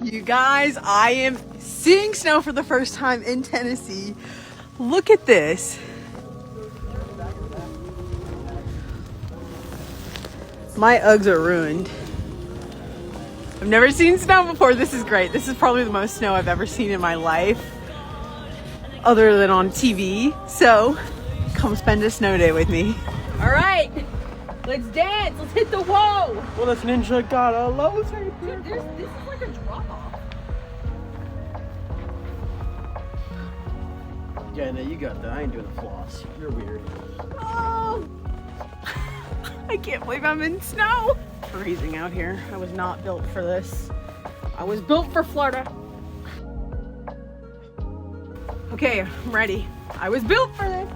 You guys, I am seeing snow for the first time in Tennessee. Look at this. My Uggs are ruined. I've never seen snow before. This is great. This is probably the most snow I've ever seen in my life, other than on TV. So, come spend a snow day with me. All right, let's dance. Let's hit the wall. Well, this ninja got a low tape. Dude, this is like a drop off. Yeah, no, you got that. I ain't doing the floss. You're weird. Oh, I can't believe I'm in snow. Freezing out here. I was not built for this. I was built for Florida. Okay, I'm ready. I was built for this.